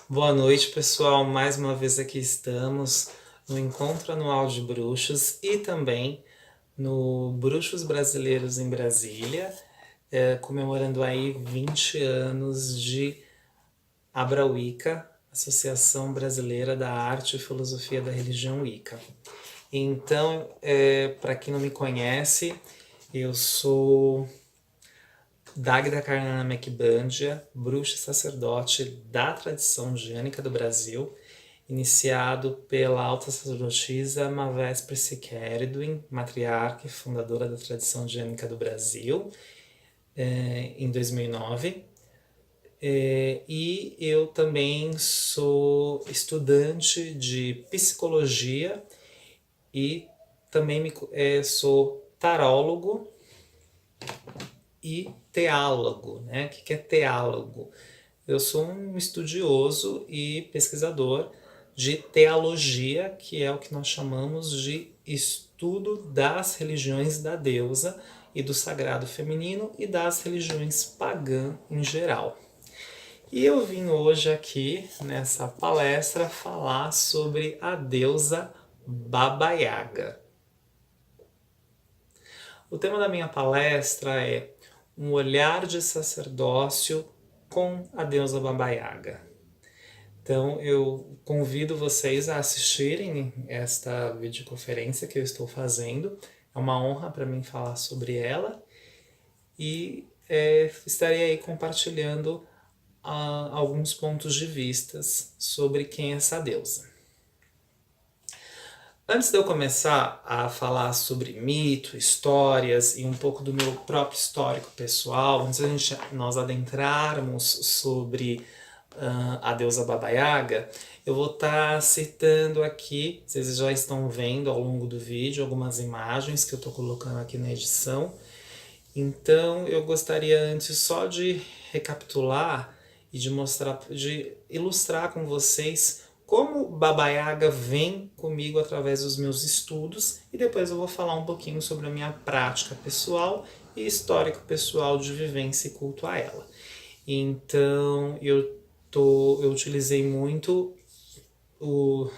Boa noite, pessoal. Mais uma vez aqui estamos no Encontro Anual de Bruxos e também no Bruxos Brasileiros em Brasília, comemorando aí 20 anos de Abra Wicca, Associação Brasileira da Arte e Filosofia da Religião Wicca. Então, para quem não me conhece, eu sou Dagda Karnana Mekbandia, bruxa e sacerdote da tradição jânica do Brasil, iniciado pela alta sacerdotisa Mavés Priscikeredwin, matriarca e fundadora da tradição jânica do Brasil, em 2009. E eu também sou estudante de psicologia e também sou tarólogo e teálogo, né? O que é teálogo? Eu sou um estudioso e pesquisador de teologia, que é o que nós chamamos de estudo das religiões da deusa e do sagrado feminino e das religiões pagãs em geral. E eu vim hoje aqui nessa palestra falar sobre a deusa Baba Yaga. O tema da minha palestra é um olhar de sacerdócio com a deusa Baba Yaga. Então eu convido vocês a assistirem esta videoconferência que eu estou fazendo. É uma honra para mim falar sobre ela e estarei aí compartilhando alguns pontos de vistas sobre quem é essa deusa. Antes de eu começar a falar sobre mito, histórias e um pouco do meu próprio histórico pessoal, antes de nós adentrarmos sobre a deusa Baba Yaga, eu vou estar citando aqui, vocês já estão vendo ao longo do vídeo algumas imagens que eu estou colocando aqui na edição. Então eu gostaria antes só de recapitular e de mostrar, de ilustrar com vocês como Baba Yaga vem comigo através dos meus estudos e depois eu vou falar um pouquinho sobre a minha prática pessoal e histórico pessoal de vivência e culto a ela. Então eu utilizei muito eu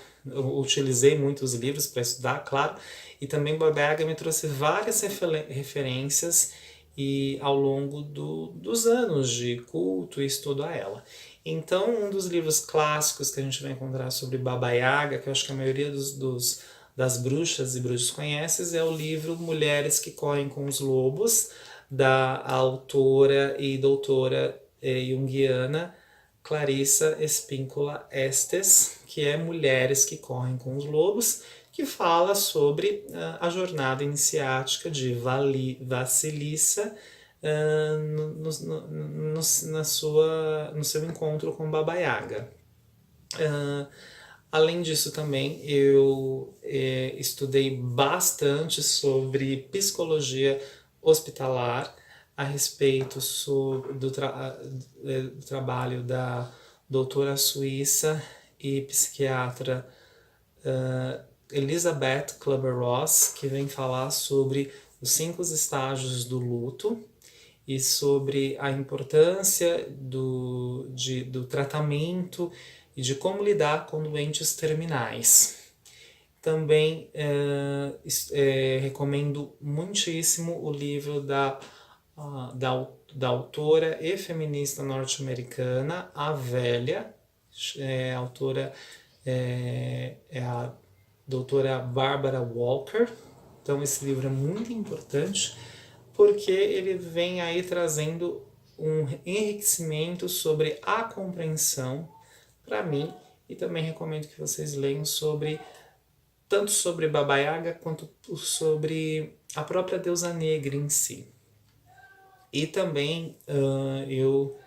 utilizei muitos livros para estudar, claro, e também Baba Yaga me trouxe várias referências e ao longo dos anos de culto e estudo a ela. Então, um dos livros clássicos que a gente vai encontrar sobre Baba Yaga, que eu acho que a maioria das bruxas e bruxos conhece, é o livro Mulheres que Correm com os Lobos, da autora e doutora junguiana Clarissa Espíncola Estes, que é Mulheres que Correm com os Lobos, que fala sobre a jornada iniciática de Vassilissa no seu encontro com Baba Yaga. Além disso também eu estudei bastante sobre psicologia hospitalar a respeito do trabalho da doutora suíça e psiquiatra Elizabeth Kübler-Ross, que vem falar sobre os 5 estágios do luto e sobre a importância do tratamento e de como lidar com doentes terminais. Também recomendo muitíssimo o livro da autora e feminista norte-americana, a Velha, a autora é a doutora Barbara Walker. Então esse livro é muito importante porque ele vem aí trazendo um enriquecimento sobre a compreensão para mim e também recomendo que vocês leiam tanto sobre Baba Yaga quanto sobre a própria deusa negra em si. E também eu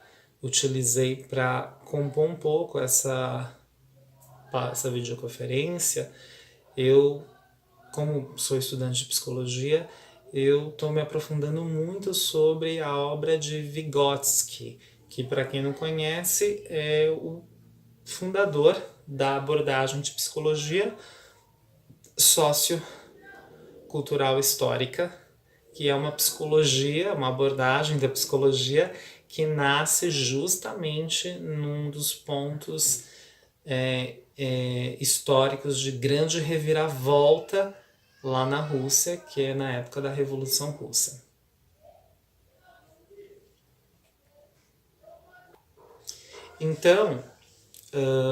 utilizei para compor um pouco essa videoconferência. Eu, como sou estudante de psicologia, eu estou me aprofundando muito sobre a obra de Vygotsky, que, para quem não conhece, é o fundador da abordagem de psicologia sociocultural histórica, que é uma psicologia, uma abordagem da psicologia que nasce justamente num dos pontos históricos de grande reviravolta lá na Rússia, que é na época da Revolução Russa. Então,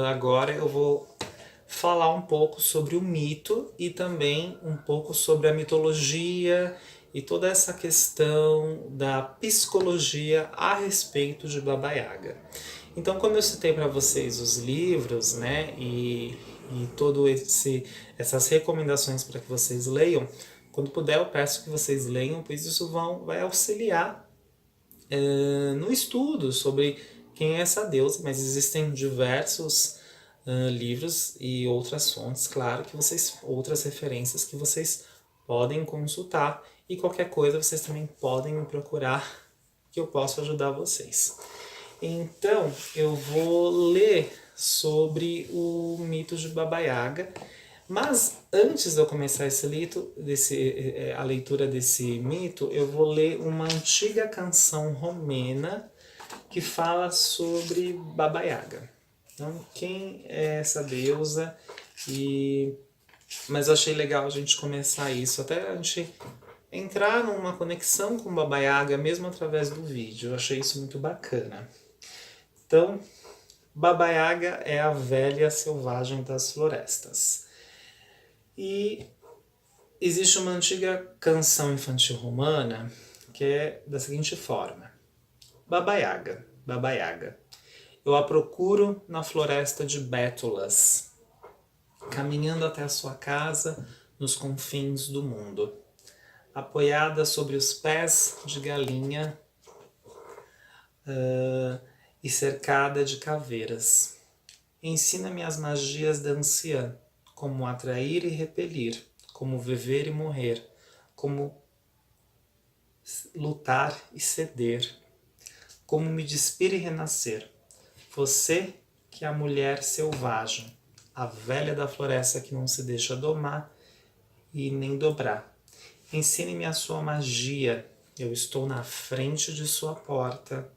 agora eu vou falar um pouco sobre o mito e também um pouco sobre a mitologia e toda essa questão da psicologia a respeito de Baba Yaga. Então, quando eu citei para vocês os livros, né, e todo essas recomendações para que vocês leiam, quando puder eu peço que vocês leiam, pois isso vai auxiliar no estudo sobre quem é essa deusa, mas existem diversos livros e outras fontes, claro, que outras referências que vocês podem consultar, e qualquer coisa vocês também podem me procurar que eu posso ajudar vocês. Então, eu vou ler sobre o mito de Baba Yaga, mas antes de eu começar a leitura desse mito, eu vou ler uma antiga canção romena que fala sobre Baba Yaga. Então, quem é essa deusa? Mas eu achei legal a gente começar isso, até a gente entrar numa conexão com Baba Yaga, mesmo através do vídeo. Eu achei isso muito bacana. Então, Baba Yaga é a velha selvagem das florestas. E existe uma antiga canção infantil romana que é da seguinte forma: Baba Yaga, Baba Yaga, eu a procuro na floresta de Bétulas, caminhando até a sua casa nos confins do mundo, apoiada sobre os pés de galinha e cercada de caveiras. Ensina-me as magias da anciã, como atrair e repelir, como viver e morrer, como lutar e ceder, como me despir e renascer. Você que é a mulher selvagem, a velha da floresta que não se deixa domar e nem dobrar. Ensine-me a sua magia, eu estou na frente de sua porta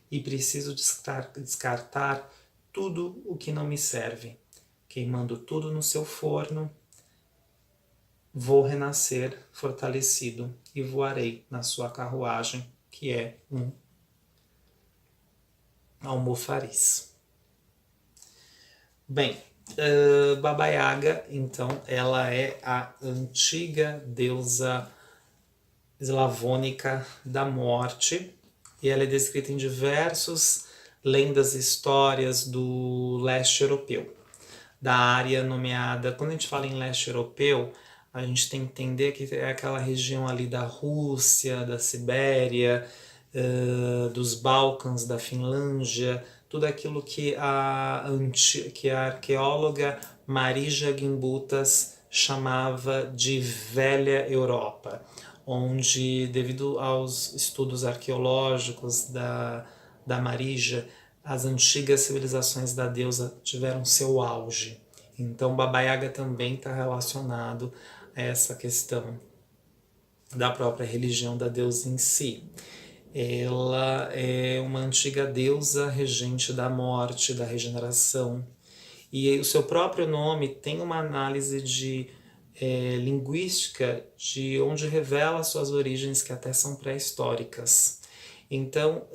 e preciso descartar tudo o que não me serve. Queimando tudo no seu forno, vou renascer fortalecido e voarei na sua carruagem, que é um almofariz. Bem, Baba Yaga, então, ela é a antiga deusa eslavônica da morte, e ela é descrita em diversas lendas e histórias do leste europeu, da área nomeada. Quando a gente fala em leste europeu, a gente tem que entender que é aquela região ali da Rússia, da Sibéria, dos Balcãs, da Finlândia, tudo aquilo que que a arqueóloga Marija Gimbutas chamava de Velha Europa, onde, devido aos estudos arqueológicos da Marija, as antigas civilizações da deusa tiveram seu auge. Então, Baba Yaga também está relacionado a essa questão da própria religião da deusa em si. Ela é uma antiga deusa regente da morte, da regeneração, e o seu próprio nome tem uma análise linguística de onde revela suas origens, que até são pré-históricas. Então,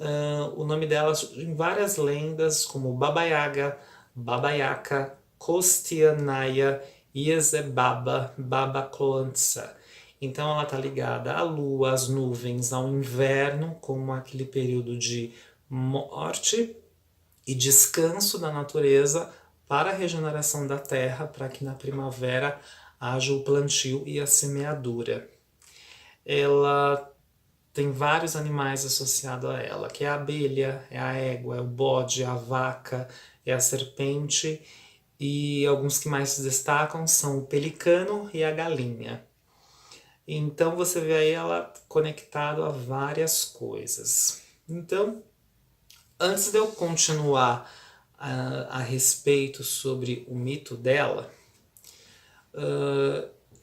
o nome dela em várias lendas, como Baba Yaga, Baba Yaka, Kostianaya, Iezebaba, Baba Cloantsa. Então ela está ligada à lua, às nuvens, ao inverno, como aquele período de morte e descanso da natureza para a regeneração da terra, para que na primavera haja o plantio e a semeadura. Ela tem vários animais associados a ela, que é a abelha, é a égua, é o bode, é a vaca, é a serpente, e alguns que mais se destacam são o pelicano e a galinha. Então você vê aí ela conectada a várias coisas. Então, antes de eu continuar a respeito sobre o mito dela,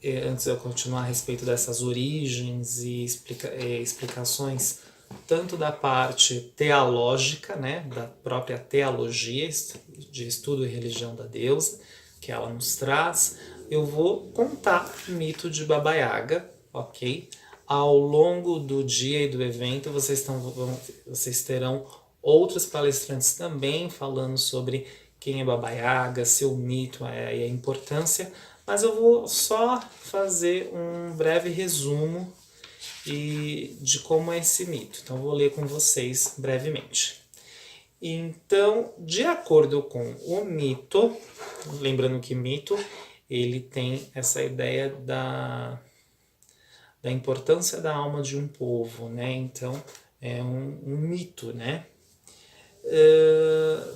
antes de eu continuar a respeito dessas origens e explicações, tanto da parte teológica, né, da própria teologia, de estudo e religião da deusa, que ela nos traz, eu vou contar o mito de Baba Yaga, ok? Ao longo do dia e do evento, vocês terão outros palestrantes também falando sobre quem é Baba Yaga, seu mito e a importância, mas eu vou só fazer um breve resumo de como é esse mito. Então, vou ler com vocês brevemente. Então, de acordo com o mito, lembrando que mito, ele tem essa ideia da importância da alma de um povo, né? Então, é um mito, né?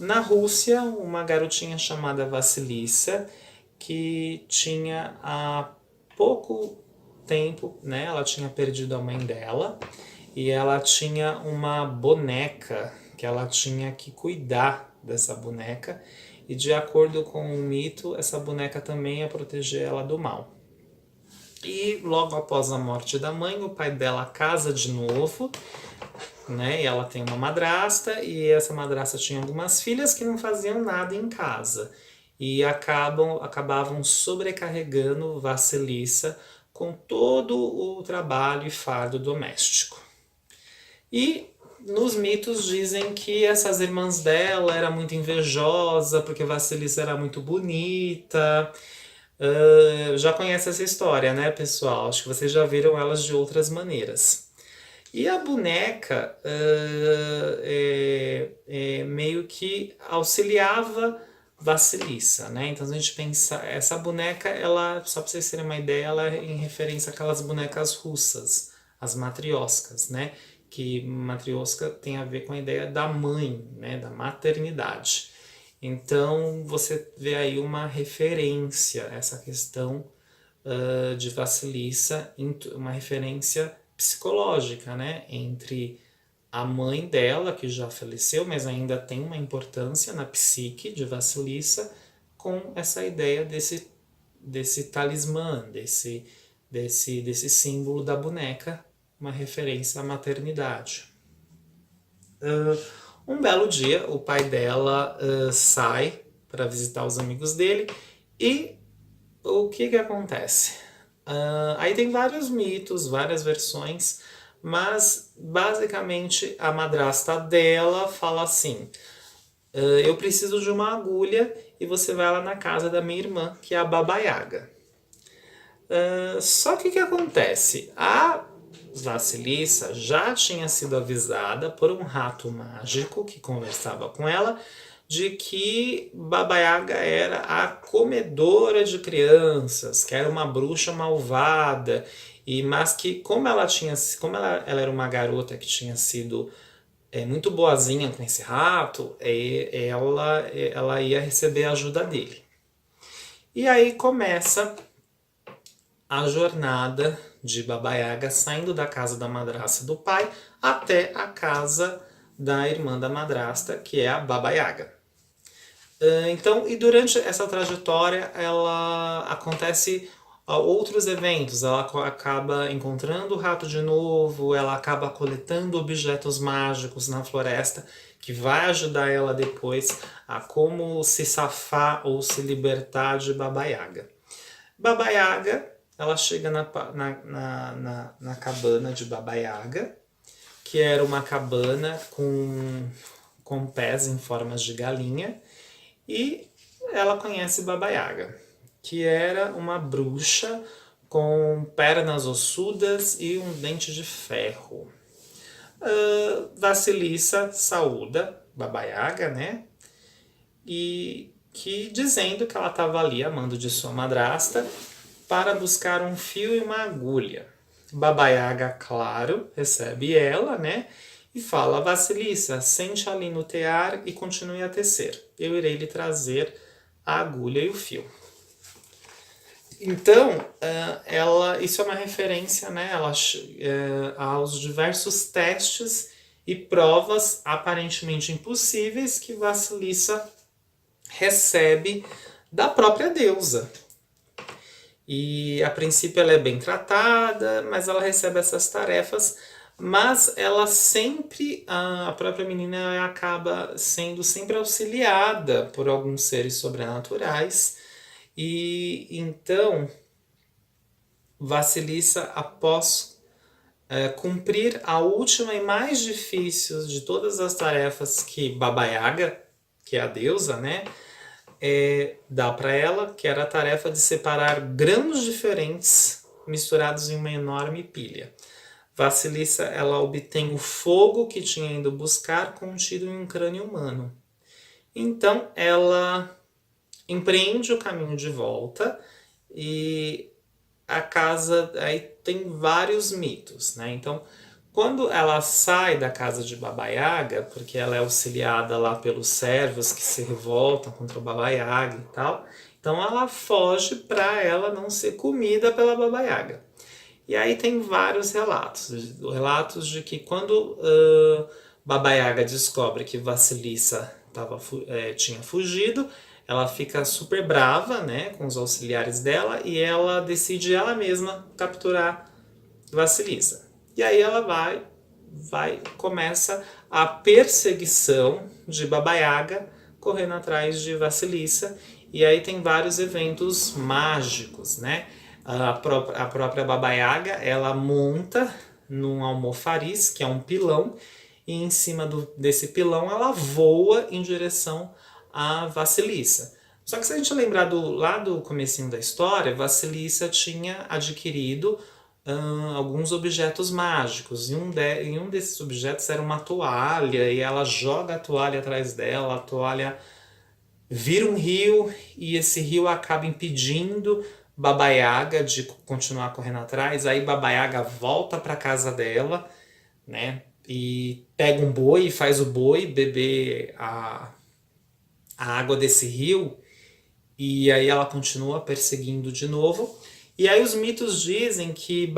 Na Rússia, uma garotinha chamada Vassilissa, que tinha há pouco tempo, né? Ela tinha perdido a mãe dela e ela tinha uma boneca que ela tinha que cuidar dessa boneca, e de acordo com o mito, essa boneca também ia proteger ela do mal. E logo após a morte da mãe, o pai dela casa de novo, né? E ela tem uma madrasta, e essa madrasta tinha algumas filhas que não faziam nada em casa e acabavam sobrecarregando Vassilissa com todo o trabalho e fardo doméstico. E nos mitos dizem que essas irmãs dela eram muito invejosas porque Vassilissa era muito bonita. Já conhece essa história, né, pessoal? Acho que vocês já viram elas de outras maneiras. E a boneca meio que auxiliava Vassilissa, né? Então, a gente pensa, essa boneca, ela, só para vocês terem uma ideia, ela é em referência àquelas bonecas russas, as matrioscas, né? Que matrioska tem a ver com a ideia da mãe, né? Da maternidade. Então, você vê aí uma referência a essa questão de Vassilissa, uma referência psicológica, né? Entre a mãe dela, que já faleceu, mas ainda tem uma importância na psique de Vassilissa, com essa ideia desse talismã, desse símbolo da boneca, uma referência à maternidade. Um belo dia, o pai dela sai para visitar os amigos dele, e o que acontece? Aí tem vários mitos, várias versões, mas basicamente a madrasta dela fala assim: eu preciso de uma agulha e você vai lá na casa da minha irmã, que é a Baba Yaga. Só que o que acontece? A Vassilissa já tinha sido avisada por um rato mágico que conversava com ela de que Baba Yaga era a comedora de crianças, que era uma bruxa malvada, mas que como ela era uma garota que tinha sido muito boazinha com esse rato, ela ia receber a ajuda dele. E aí começa a jornada de Baba Yaga saindo da casa da madrasta do pai até a casa da irmã da madrasta, que é a Baba Yaga. Então, e durante essa trajetória, ela acontece outros eventos. Ela acaba encontrando o rato de novo, ela acaba coletando objetos mágicos na floresta, que vai ajudar ela depois a como se safar ou se libertar de Baba Yaga. Baba Yaga, ela chega na cabana de Baba Yaga, que era uma cabana com pés em formas de galinha, e ela conhece Baba Yaga, que era uma bruxa com pernas ossudas e um dente de ferro. Vassilissa saúda Baba Yaga, né? E que dizendo que ela estava ali a mando de sua madrasta para buscar um fio e uma agulha. Baba Yaga, claro, recebe ela, né? E fala: Vassilissa, sente ali no tear e continue a tecer. Eu irei lhe trazer a agulha e o fio. Então, isso é uma referência, né, aos diversos testes e provas aparentemente impossíveis que Vassilissa recebe da própria deusa. E a princípio ela é bem tratada, mas ela recebe essas tarefas, mas ela sempre, a própria menina acaba sendo sempre auxiliada por alguns seres sobrenaturais. E então Vassilissa, após cumprir a última e mais difícil de todas as tarefas que Baba Yaga, que é a deusa, né, dá para ela, que era a tarefa de separar grãos diferentes misturados em uma enorme pilha. Vassilissa, ela obtém o fogo que tinha ido buscar contido em um crânio humano. Então ela empreende o caminho de volta e a casa aí tem vários mitos, né? Então, quando ela sai da casa de Baba Yaga, porque ela é auxiliada lá pelos servos que se revoltam contra o Baba Yaga e tal, então ela foge para ela não ser comida pela Baba Yaga. E aí tem vários relatos de que quando Baba Yaga descobre que Vassilissa tinha fugido, ela fica super brava, né, com os auxiliares dela e ela decide ela mesma capturar Vassilissa. E aí ela começa a perseguição de Baba Yaga correndo atrás de Vassilissa. E aí tem vários eventos mágicos, né? A própria Baba Yaga, ela monta num almofariz, que é um pilão, e em cima desse pilão ela voa em direção a Vassilissa. Só que se a gente lembrar lá do comecinho da história, Vassilissa tinha adquirido alguns objetos mágicos. E um desses objetos era uma toalha, e ela joga a toalha atrás dela, a toalha vira um rio, e esse rio acaba impedindo Baba Yaga de continuar correndo atrás. Aí Baba Yaga volta para casa dela, né? E pega um boi e faz o boi beber a água desse rio, e aí ela continua perseguindo de novo. E aí os mitos dizem que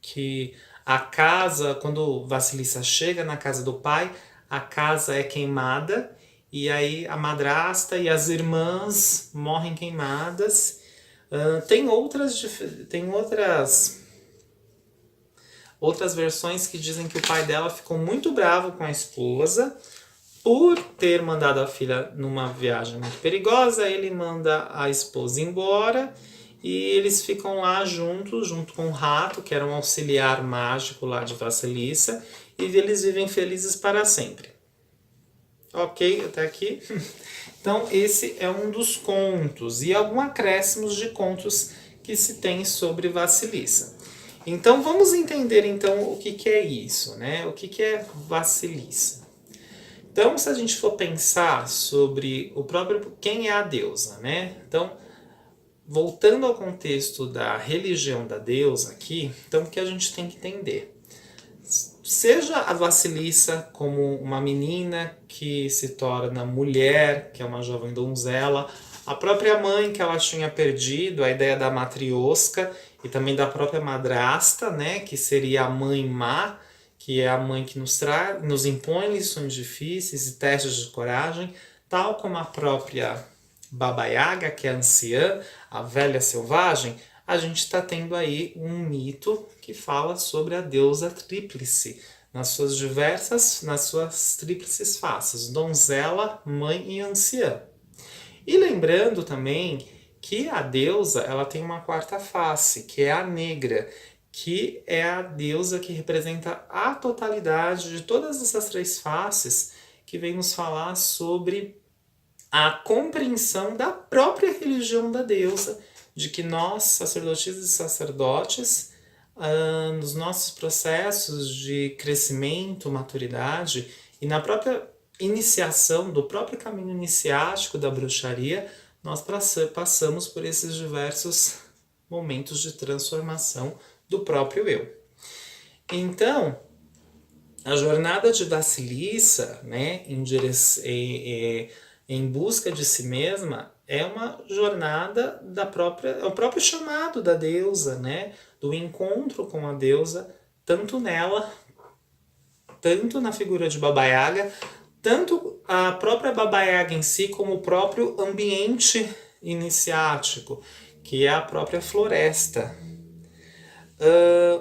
que a casa, quando Vassilissa chega na casa do pai, a casa é queimada, e aí a madrasta e as irmãs morrem queimadas. Tem outras versões que dizem que o pai dela ficou muito bravo com a esposa por ter mandado a filha numa viagem muito perigosa. Ele manda a esposa embora e eles ficam lá junto com o rato, que era um auxiliar mágico lá de Vassilissa, e eles vivem felizes para sempre. Ok, até aqui? Então esse é um dos contos e alguns acréscimos de contos que se tem sobre Vassilissa. Então vamos entender então o que é isso, né? O que é Vassilissa? Então, se a gente for pensar sobre o próprio quem é a deusa, né? Então, voltando ao contexto da religião da deusa aqui, então o que a gente tem que entender? Seja a Vassilissa como uma menina que se torna mulher, que é uma jovem donzela, a própria mãe que ela tinha perdido, a ideia da matrioska, e também da própria madrasta, né, que seria a mãe má, que é a mãe que nos impõe lições difíceis e testes de coragem, tal como a própria Baba Yaga, que é a anciã, a velha selvagem. A gente está tendo aí um mito que fala sobre a deusa tríplice, nas suas tríplices faces, donzela, mãe e anciã. E lembrando também que a deusa ela tem uma quarta face, que é a negra, que é a deusa que representa a totalidade de todas essas três faces, que vem nos falar sobre a compreensão da própria religião da deusa, de que nós, sacerdotisas e sacerdotes, nos nossos processos de crescimento, maturidade e na própria iniciação, do próprio caminho iniciático da bruxaria, nós passamos por esses diversos momentos de transformação do próprio eu. Então, a jornada de Vassilissa, né, em busca de si mesma, é uma jornada é o próprio chamado da deusa, né, do encontro com a deusa, tanto nela, tanto na figura de Baba Yaga, tanto a própria Baba Yaga em si, como o próprio ambiente iniciático, que é a própria floresta.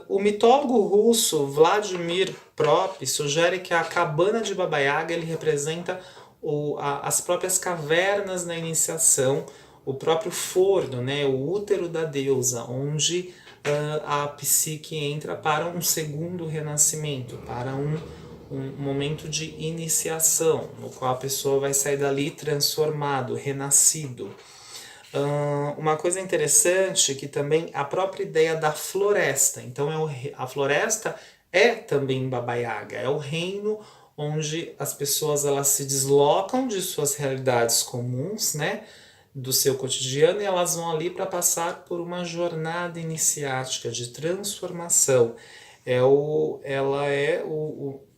O mitólogo russo Vladimir Prop sugere que a cabana de Baba Yaga ele representa as próprias cavernas na iniciação, o próprio forno, né, o útero da deusa, onde a psique entra para um segundo renascimento, para um momento de iniciação, no qual a pessoa vai sair dali transformado, renascido. Uma coisa interessante que também a própria ideia da floresta. Então a floresta é também Baba Yaga, é o reino onde as pessoas elas se deslocam de suas realidades comuns, né, do seu cotidiano, e elas vão ali para passar por uma jornada iniciática de transformação. Ela é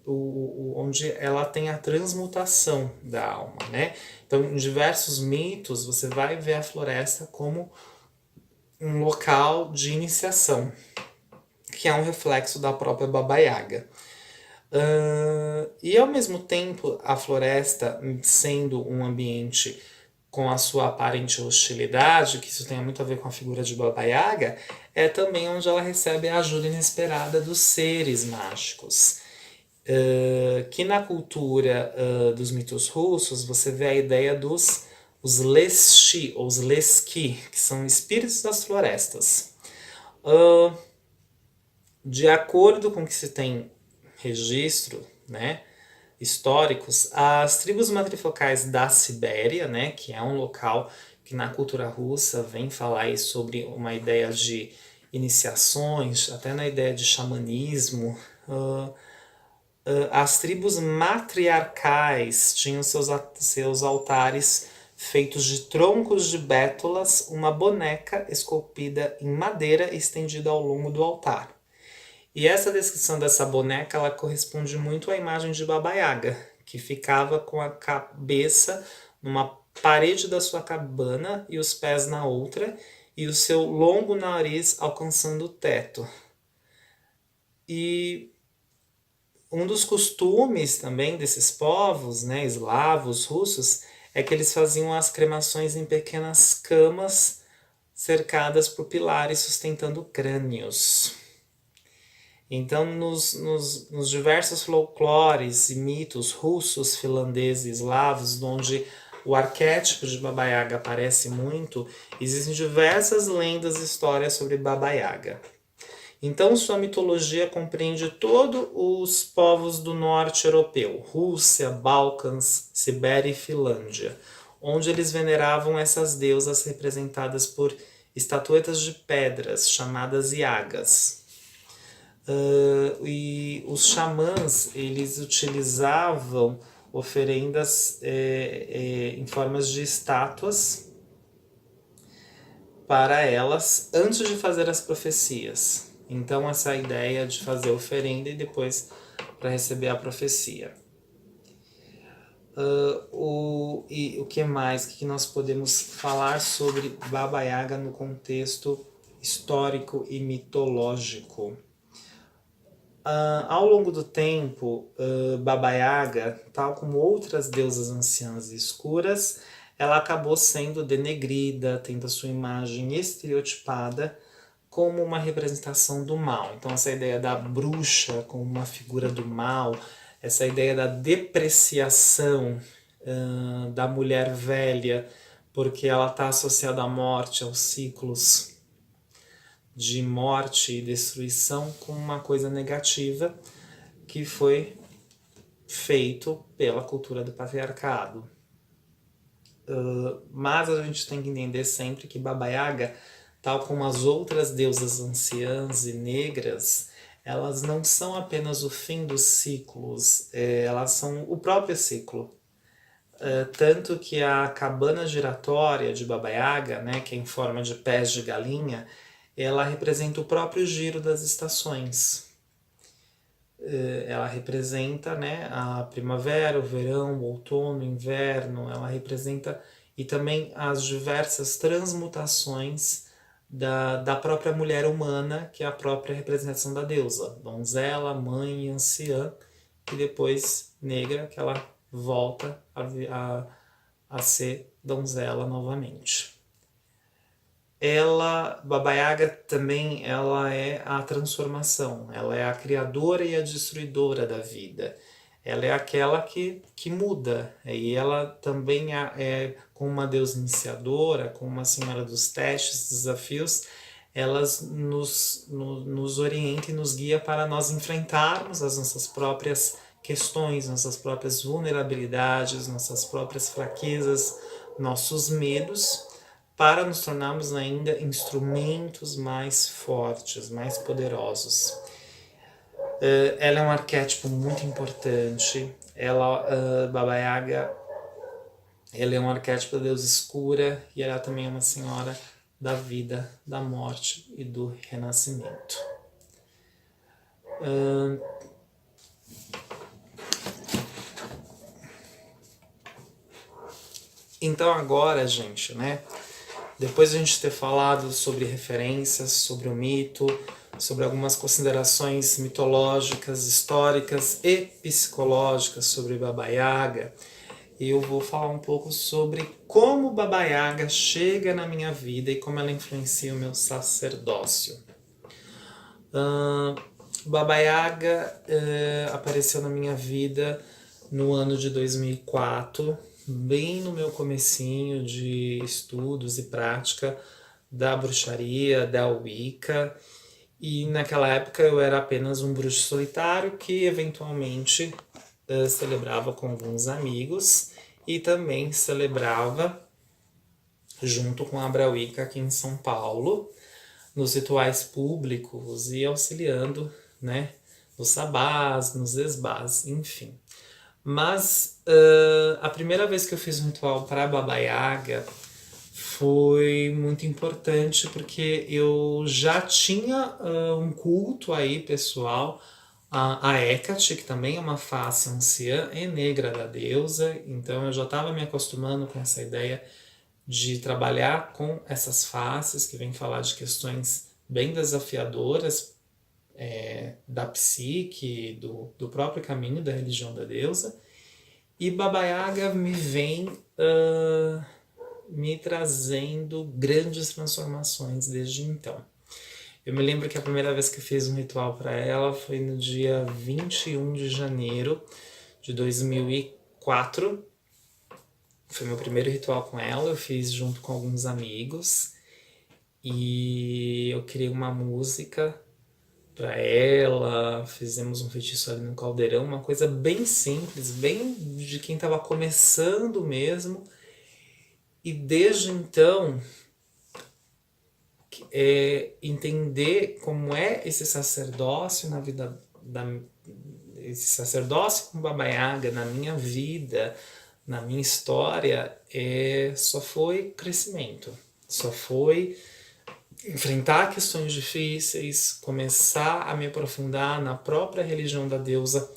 onde ela tem a transmutação da alma, né? Então, em diversos mitos, você vai ver a floresta como um local de iniciação, que é um reflexo da própria Baba Yaga. E ao mesmo tempo, a floresta, sendo um ambiente com a sua aparente hostilidade, que isso tem muito a ver com a figura de Baba Yaga, é também onde ela recebe a ajuda inesperada dos seres mágicos. Que na cultura dos mitos russos você vê a ideia dos os Leshti, ou os Leski, que são espíritos das florestas. De acordo com o que se tem registro, né, históricos, as tribos matrifocais da Sibéria, né, que é um local que na cultura russa vem falar sobre uma ideia de iniciações, até na ideia de xamanismo. As tribos matriarcais tinham seus altares feitos de troncos de bétulas, uma boneca esculpida em madeira estendida ao longo do altar. E essa descrição dessa boneca ela corresponde muito à imagem de Baba Yaga, que ficava com a cabeça numa parede da sua cabana e os pés na outra, e o seu longo nariz alcançando o teto. E um dos costumes também desses povos, né, eslavos, russos, é que eles faziam as cremações em pequenas camas cercadas por pilares sustentando crânios. Então, nos diversos folclores e mitos russos, finlandeses, eslavos, onde o arquétipo de Baba Yaga aparece muito, existem diversas lendas e histórias sobre Baba Yaga. Então, sua mitologia compreende todos os povos do norte europeu, Rússia, Balcãs, Sibéria e Finlândia, onde eles veneravam essas deusas representadas por estatuetas de pedras, chamadas yagas. E os xamãs, eles utilizavam oferendas em formas de estátuas para elas antes de fazer as profecias. Então, essa ideia de fazer oferenda e depois para receber a profecia. E o que mais? O que nós podemos falar sobre Baba Yaga no contexto histórico e mitológico? Ao longo do tempo, Baba Yaga, tal como outras deusas anciãs e escuras, ela acabou sendo denegrida, tendo a sua imagem estereotipada como uma representação do mal. Então essa ideia da bruxa como uma figura do mal, essa ideia da depreciação da mulher velha, porque ela está associada à morte, aos ciclos de morte e destruição, como uma coisa negativa que foi feito pela cultura do patriarcado. Mas a gente tem que entender sempre que Baba Yaga, tal como as outras deusas anciãs e negras, elas não são apenas o fim dos ciclos, elas são o próprio ciclo. Tanto que a cabana giratória de Baba Yaga, né, que é em forma de pés de galinha, ela representa o próprio giro das estações. Ela representa, né, a primavera, o verão, o outono, o inverno, ela representa e também as diversas transmutações da própria mulher humana, que é a própria representação da deusa, donzela, mãe, anciã, e depois negra, que ela volta a ser donzela novamente. Baba Yaga também, ela é a transformação, ela é a criadora e a destruidora da vida. Ela é aquela que muda, e ela também como uma deusa iniciadora, como uma senhora dos testes, desafios, elas nos orienta e nos guia para nós enfrentarmos as nossas próprias questões, nossas próprias vulnerabilidades, nossas próprias fraquezas, nossos medos, para nos tornarmos ainda instrumentos mais fortes, mais poderosos. Ela é um arquétipo muito importante. Baba Yaga, ela é um arquétipo da deusa escura e ela também é uma senhora da vida, da morte e do renascimento. Então agora, gente, né? Depois de a gente ter falado sobre referências, sobre o mito, sobre algumas considerações mitológicas, históricas e psicológicas sobre Baba Yaga, eu vou falar um pouco sobre como Baba Yaga chega na minha vida e como ela influencia o meu sacerdócio. Baba Yaga apareceu na minha vida no ano de 2004, bem no meu comecinho de estudos e prática da bruxaria, da Wicca, e naquela época eu era apenas um bruxo solitário que eventualmente celebrava com alguns amigos e também celebrava junto com a Abra Wicca aqui em São Paulo, nos rituais públicos e auxiliando, né, nos sabás, nos esbás, enfim. Mas a primeira vez que eu fiz um ritual para Baba Yaga foi muito importante porque eu já tinha um culto aí pessoal a Hecate, que também é uma face anciã e negra da deusa, então eu já estava me acostumando com essa ideia de trabalhar com essas faces que vem falar de questões bem desafiadoras da psique, do próprio caminho da religião da deusa. E Baba Yaga me vem me trazendo grandes transformações desde então. Eu me lembro que a primeira vez que eu fiz um ritual para ela foi no dia 21 de janeiro de 2004. Foi meu primeiro ritual com ela, eu fiz junto com alguns amigos. E eu criei uma música para ela, fizemos um feitiço ali no caldeirão, uma coisa bem simples, bem de quem estava começando mesmo. E desde então, entender como é esse sacerdócio na vida esse sacerdócio com Baba Yaga na minha vida, na minha história, só foi crescimento, só foi enfrentar questões difíceis, começar a me aprofundar na própria religião da deusa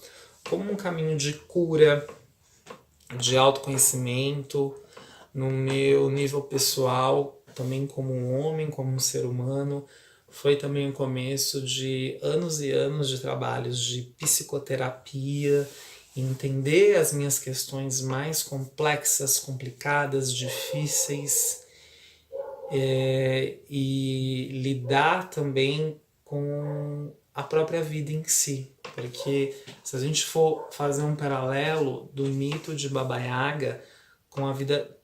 como um caminho de cura, de autoconhecimento, no meu nível pessoal, também como um homem, como um ser humano. Foi também o começo de anos e anos de trabalhos de psicoterapia, entender as minhas questões mais complexas, complicadas, difíceis, e lidar também com a própria vida em si. Porque se a gente for fazer um paralelo do mito de Baba Yaga com a vida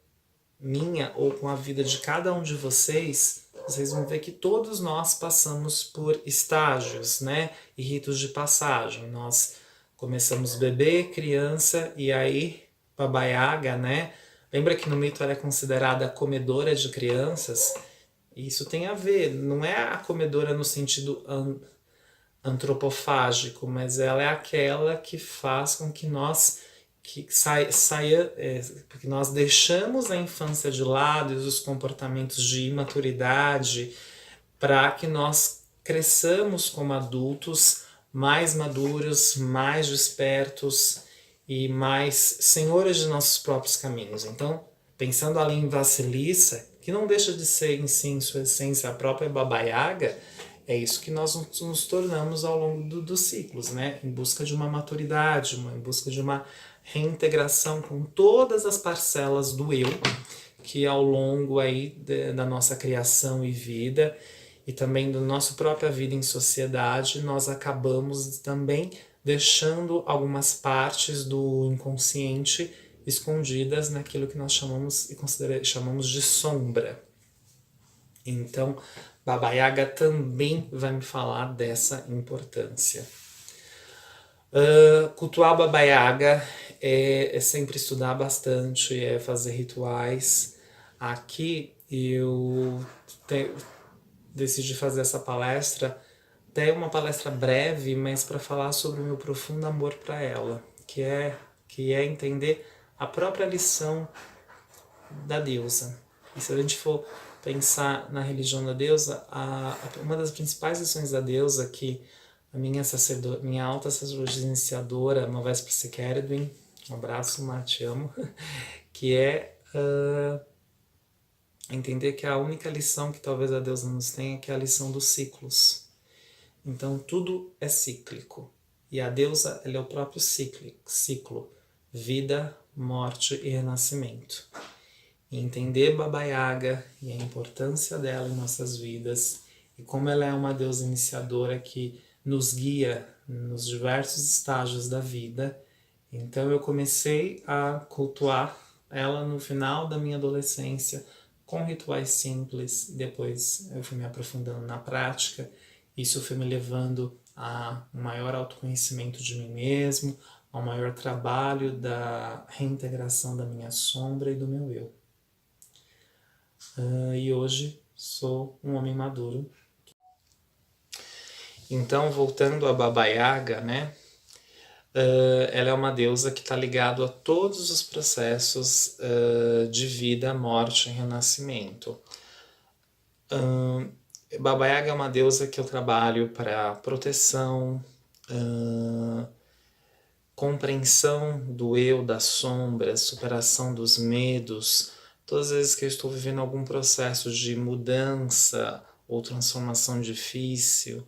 minha ou com a vida de cada um de vocês vão ver que todos nós passamos por estágios, né? E ritos de passagem. Nós começamos bebê, criança, e aí Baba Yaga, né? Lembra que no mito ela é considerada a comedora de crianças? Isso tem a ver, não é a comedora no sentido antropofágico, mas ela é aquela que faz com que nós porque nós deixamos a infância de lado e os comportamentos de imaturidade para que nós cresçamos como adultos mais maduros, mais despertos e mais senhores de nossos próprios caminhos. Então, pensando ali em Vassilissa, que não deixa de ser em si, em sua essência, a própria Baba Yaga, é isso que nós nos tornamos ao longo dos ciclos, né? Em busca de uma maturidade, em busca de uma reintegração com todas as parcelas do eu que ao longo aí da nossa criação e vida, e também da nossa própria vida em sociedade, nós acabamos também deixando algumas partes do inconsciente escondidas naquilo que nós chamamos chamamos de sombra. Então, Baba Yaga também vai me falar dessa importância. Cultuar Baba Yaga é sempre estudar bastante, é fazer rituais. Aqui eu decidi fazer essa palestra, até uma palestra breve, mas para falar sobre o meu profundo amor para ela, que é entender a própria lição da deusa. E se a gente for pensar na religião da deusa, uma das principais lições da deusa que a minha alta sacerdotisa iniciadora, Mavespa Sekeredwin, um abraço, Má, te amo, que é entender que a única lição que talvez a deusa nos tenha é a lição dos ciclos. Então tudo é cíclico. E a deusa, ela é o próprio ciclo. Vida, morte e renascimento. E entender Baba Yaga e a importância dela em nossas vidas e como ela é uma deusa iniciadora que nos guia nos diversos estágios da vida. Então eu comecei a cultuar ela no final da minha adolescência com rituais simples, depois eu fui me aprofundando na prática, isso foi me levando a um maior autoconhecimento de mim mesmo, a um maior trabalho da reintegração da minha sombra e do meu eu. E hoje sou um homem maduro. Então, voltando a Baba Yaga, né? Ela é uma deusa que está ligada a todos os processos de vida, morte e renascimento. Baba Yaga é uma deusa que eu trabalho para proteção, compreensão do eu, das sombras, superação dos medos. Todas as vezes que eu estou vivendo algum processo de mudança ou transformação difícil,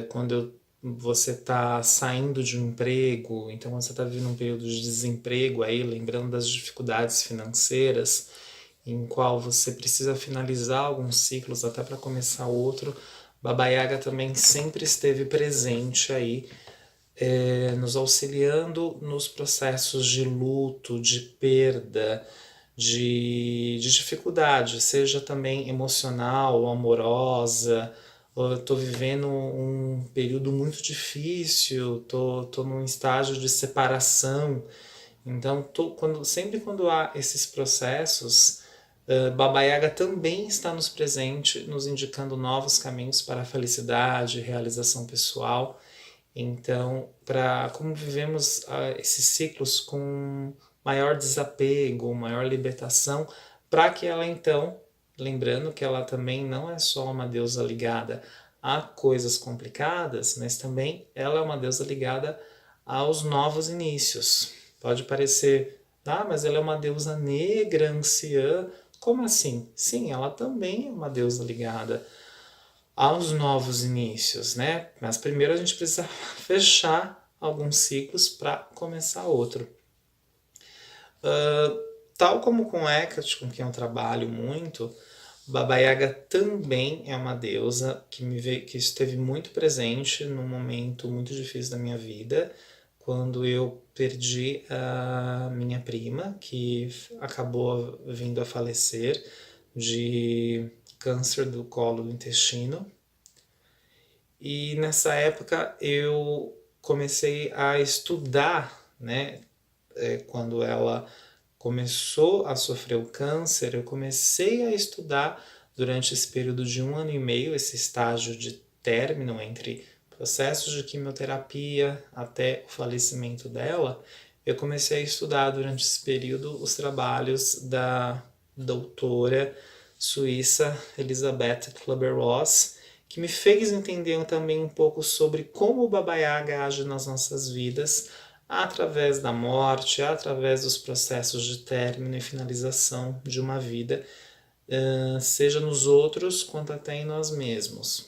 quando você está saindo de um emprego, então você está vivendo um período de desemprego aí, lembrando das dificuldades financeiras, em qual você precisa finalizar alguns ciclos até para começar outro, Baba Yaga também sempre esteve presente aí, nos auxiliando nos processos de luto, de perda, de dificuldade, seja também emocional ou amorosa. Eu tô vivendo um período muito difícil, tô num estágio de separação. Então, sempre quando há esses processos, Baba Yaga também está nos presente, nos indicando novos caminhos para a felicidade, realização pessoal. Então, como vivemos esses ciclos com maior desapego, maior libertação, para que ela então, lembrando que ela também não é só uma deusa ligada a coisas complicadas, mas também ela é uma deusa ligada aos novos inícios. Pode parecer, mas ela é uma deusa negra, anciã. Como assim? Sim, ela também é uma deusa ligada aos novos inícios, né? Mas primeiro a gente precisa fechar alguns ciclos para começar outro. Tal como com Hecate, com quem eu trabalho muito, Baba Yaga também é uma deusa que esteve muito presente num momento muito difícil da minha vida, quando eu perdi a minha prima, que acabou vindo a falecer de câncer do colo do intestino. E nessa época eu comecei a estudar, né? Quando ela começou a sofrer o câncer, eu comecei a estudar durante esse período de 1 ano e meio, esse estágio de término entre processos de quimioterapia até o falecimento dela. Eu comecei a estudar durante esse período os trabalhos da doutora suíça Elisabeth Kübler-Ross, que me fez entender também um pouco sobre como o Baba Yaga age nas nossas vidas, através da morte, através dos processos de término e finalização de uma vida, seja nos outros quanto até em nós mesmos.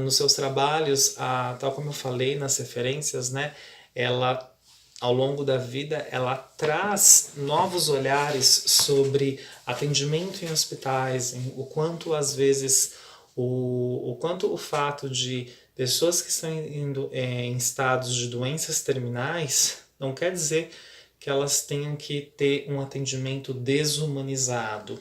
Nos seus trabalhos, tal como eu falei nas referências, né, ela ao longo da vida, ela traz novos olhares sobre atendimento em hospitais, o quanto às vezes o quanto o fato de pessoas que estão indo em estados de doenças terminais não quer dizer que elas tenham que ter um atendimento desumanizado.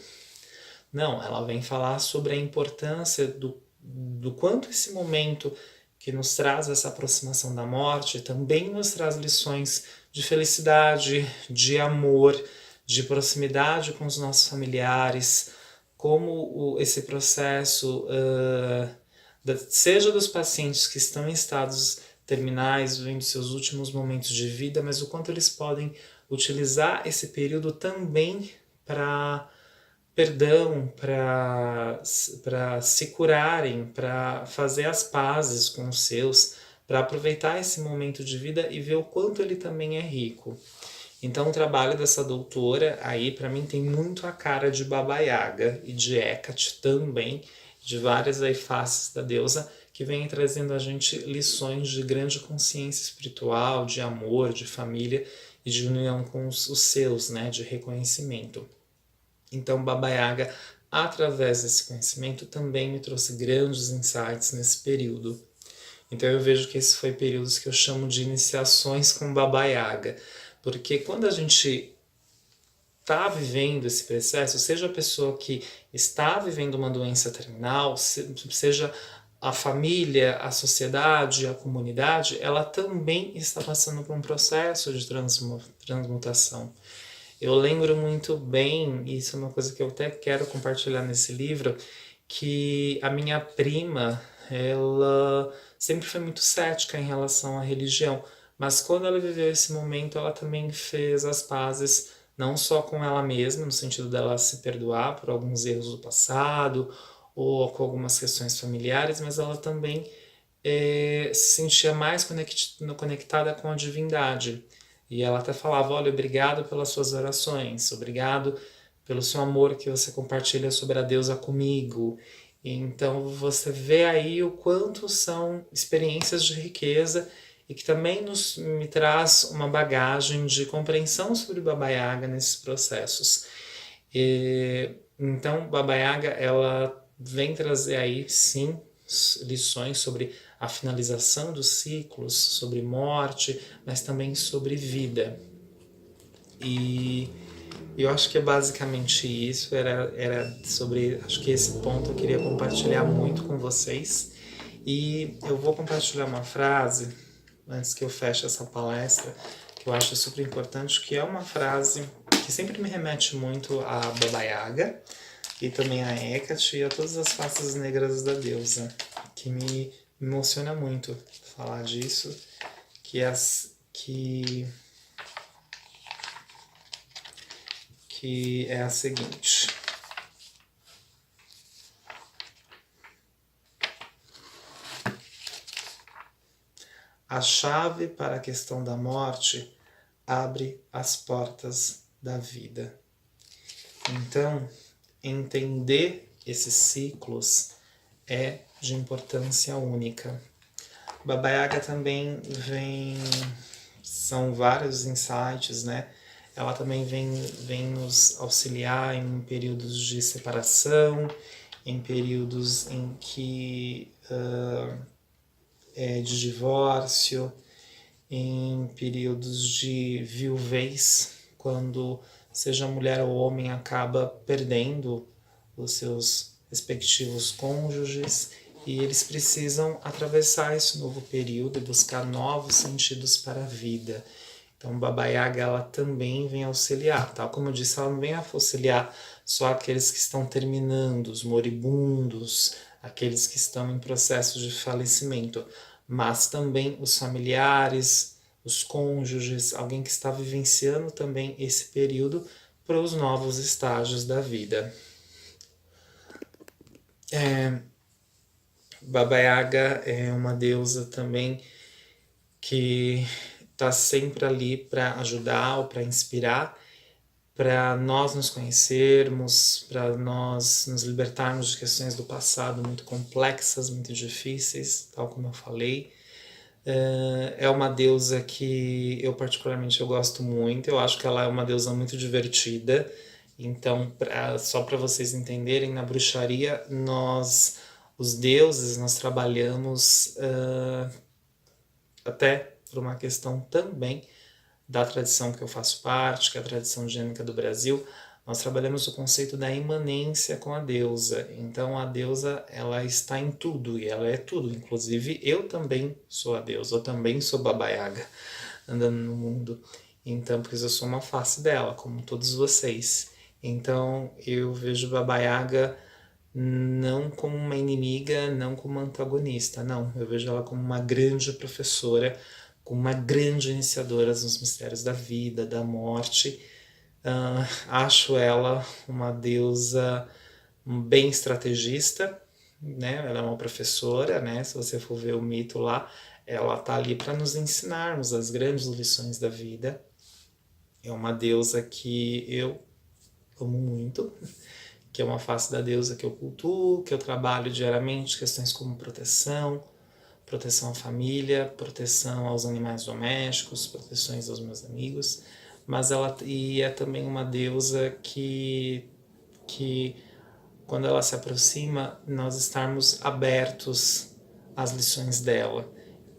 Não, ela vem falar sobre a importância do quanto esse momento que nos traz essa aproximação da morte também nos traz lições de felicidade, de amor, de proximidade com os nossos familiares, como esse processo, seja dos pacientes que estão em estados terminais, vivendo seus últimos momentos de vida, mas o quanto eles podem utilizar esse período também para perdão, para se curarem, para fazer as pazes com os seus, para aproveitar esse momento de vida e ver o quanto ele também é rico. Então o trabalho dessa doutora aí para mim tem muito a cara de Baba Yaga e de Hecate também, de várias aí faces da deusa que vem trazendo a gente lições de grande consciência espiritual, de amor, de família e de união com os seus, né, de reconhecimento. Então Baba Yaga, através desse conhecimento, também me trouxe grandes insights nesse período. Então eu vejo que esse foi períodos que eu chamo de iniciações com Baba Yaga, porque quando a gente está vivendo esse processo, seja a pessoa que está vivendo uma doença terminal, seja a família, a sociedade, a comunidade, ela também está passando por um processo de transmutação. Eu lembro muito bem, e isso é uma coisa que eu até quero compartilhar nesse livro, que a minha prima, ela sempre foi muito cética em relação à religião, mas quando ela viveu esse momento, ela também fez as pazes não só com ela mesma, no sentido dela se perdoar por alguns erros do passado ou com algumas questões familiares, mas ela também se sentia mais conectada com a divindade. E ela até falava, olha, obrigado pelas suas orações, obrigado pelo seu amor que você compartilha sobre a deusa comigo. Então você vê aí o quanto são experiências de riqueza e que também me traz uma bagagem de compreensão sobre Baba Yaga nesses processos. Então Baba Yaga, ela vem trazer aí sim lições sobre a finalização dos ciclos, sobre morte, mas também sobre vida. E eu acho que é basicamente isso, era sobre, acho que esse ponto eu queria compartilhar muito com vocês. E eu vou compartilhar uma frase, antes que eu feche essa palestra, que eu acho super importante, que é uma frase que sempre me remete muito a Baba Yaga, e também a Hecate e a todas as faces negras da deusa, que me emociona muito falar disso, que é a seguinte: a chave para a questão da morte abre as portas da vida. Então, entender esses ciclos é de importância única. Baba Yaga também são vários insights, né? Ela também vem nos auxiliar em períodos de separação, em períodos em que de divórcio, em períodos de viuvez, quando seja mulher ou homem acaba perdendo os seus respectivos cônjuges e eles precisam atravessar esse novo período e buscar novos sentidos para a vida. Então Baba Yaga, ela também vem auxiliar, tal como eu disse, ela não vem auxiliar só aqueles que estão terminando, os moribundos, aqueles que estão em processo de falecimento, mas também os familiares, os cônjuges, alguém que está vivenciando também esse período para os novos estágios da vida. Baba Yaga é uma deusa também que está sempre ali para ajudar ou para inspirar, para nós nos conhecermos, para nós nos libertarmos de questões do passado muito complexas, muito difíceis, tal como eu falei. É uma deusa que eu particularmente eu gosto muito. Eu acho que ela é uma deusa muito divertida. Então, só para vocês entenderem, na bruxaria os deuses, nós trabalhamos até por uma questão também da tradição que eu faço parte, que é a tradição gênica do Brasil. Nós trabalhamos o conceito da imanência com a deusa. Então a deusa, ela está em tudo e ela é tudo. Inclusive eu também sou a deusa, eu também sou Baba Yaga andando no mundo. Então, porque eu sou uma face dela, como todos vocês. Então eu vejo Baba Yaga não como uma inimiga, não como uma antagonista, não. Eu vejo ela como uma grande professora, como uma grande iniciadora nos mistérios da vida, da morte. Acho ela uma deusa bem estrategista, né? Ela é uma professora, né? Se você for ver o mito lá, ela tá ali para nos ensinarmos as grandes lições da vida. É uma deusa que eu amo muito, que é uma face da deusa que eu cultuo, que eu trabalho diariamente, questões como proteção, proteção à família, proteção aos animais domésticos, proteções aos meus amigos, mas ela é também uma deusa que quando ela se aproxima, nós estarmos abertos às lições dela.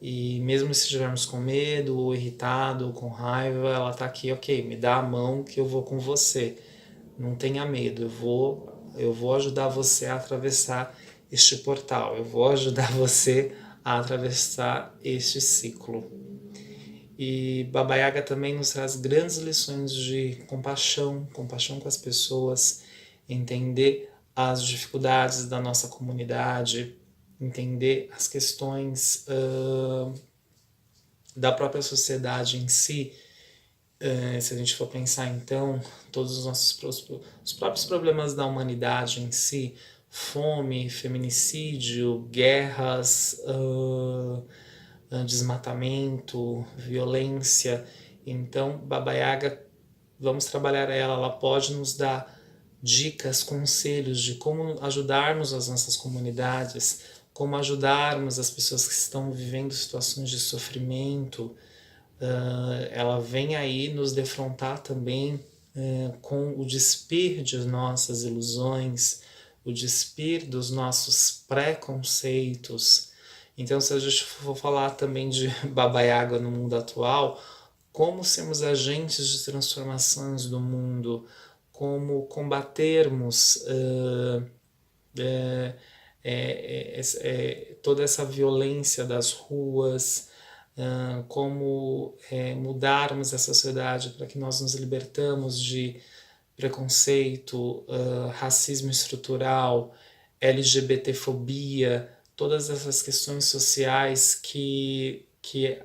E mesmo se estivermos com medo, ou irritado, ou com raiva, ela está aqui, ok, me dá a mão que eu vou com você. Não tenha medo, eu vou ajudar você a atravessar este portal, eu vou ajudar você a atravessar este ciclo. E Baba Yaga também nos traz grandes lições de compaixão, compaixão com as pessoas, entender as dificuldades da nossa comunidade, entender as questões da própria sociedade em si. Se a gente for pensar então, todos os próprios problemas da humanidade em si, fome, feminicídio, guerras, desmatamento, violência. Então, Baba Yaga, vamos trabalhar ela pode nos dar dicas, conselhos de como ajudarmos as nossas comunidades, como ajudarmos as pessoas que estão vivendo situações de sofrimento. Ela vem aí nos defrontar também com o despir de nossas ilusões, o despir dos nossos preconceitos. Então, se a gente for falar também de Baba Yaga no mundo atual, como sermos agentes de transformações do mundo, como combatermos toda essa violência das ruas, como mudarmos a sociedade para que nós nos libertamos de preconceito, racismo estrutural, LGBTfobia, todas essas questões sociais que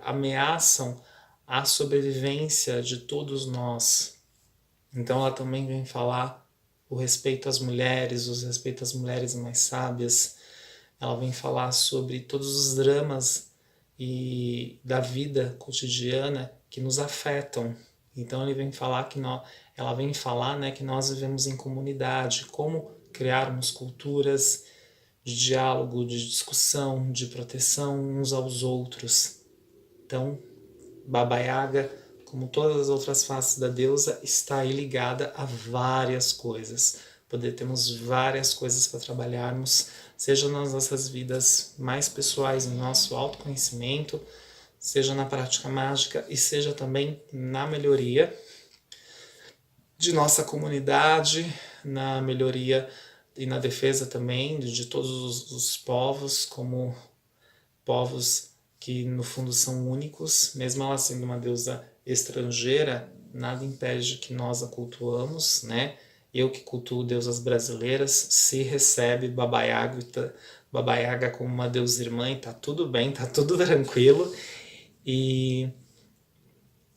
ameaçam a sobrevivência de todos nós. Então ela também vem falar o respeito às mulheres, o respeito às mulheres mais sábias. Ela vem falar sobre todos os dramas e da vida cotidiana que nos afetam. Então ele vem falar ela vem falar, né, que nós vivemos em comunidade, como criarmos culturas de diálogo, de discussão, de proteção uns aos outros. Então, Baba Yaga, como todas as outras faces da deusa, está aí ligada a várias coisas. Temos várias coisas para trabalharmos, seja nas nossas vidas mais pessoais, no nosso autoconhecimento, seja na prática mágica e seja também na melhoria de nossa comunidade, na melhoria e na defesa também de todos os povos, como povos que no fundo são únicos, mesmo ela sendo uma deusa estrangeira, nada impede que nós a cultuamos, né? Eu que cultuo deusas brasileiras, se recebe Baba Yaga como uma deusa irmã e tá tudo bem, tá tudo tranquilo. E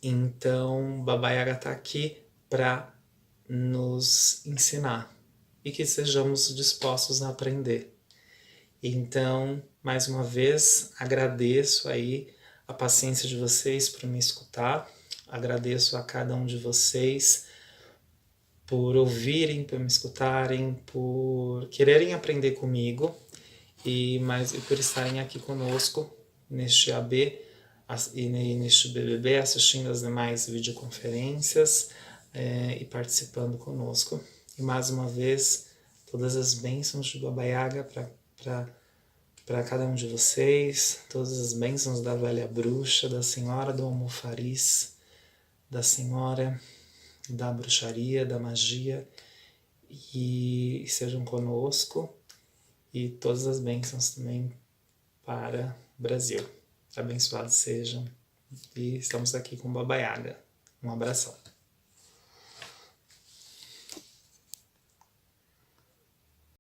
então Baba Yaga tá aqui para nos ensinar e que sejamos dispostos a aprender. Então, mais uma vez, agradeço aí a paciência de vocês por me escutar, agradeço a cada um de vocês por ouvirem, por me escutarem, por quererem aprender comigo e por estarem aqui conosco neste AB e neste BBB, assistindo as demais videoconferências e participando conosco. E mais uma vez, todas as bênçãos de Baba Yaga para cada um de vocês, todas as bênçãos da velha bruxa, da senhora do almofariz, da senhora da bruxaria, da magia, e sejam conosco, e todas as bênçãos também para o Brasil. Abençoados sejam, e estamos aqui com Baba Yaga. Um abração.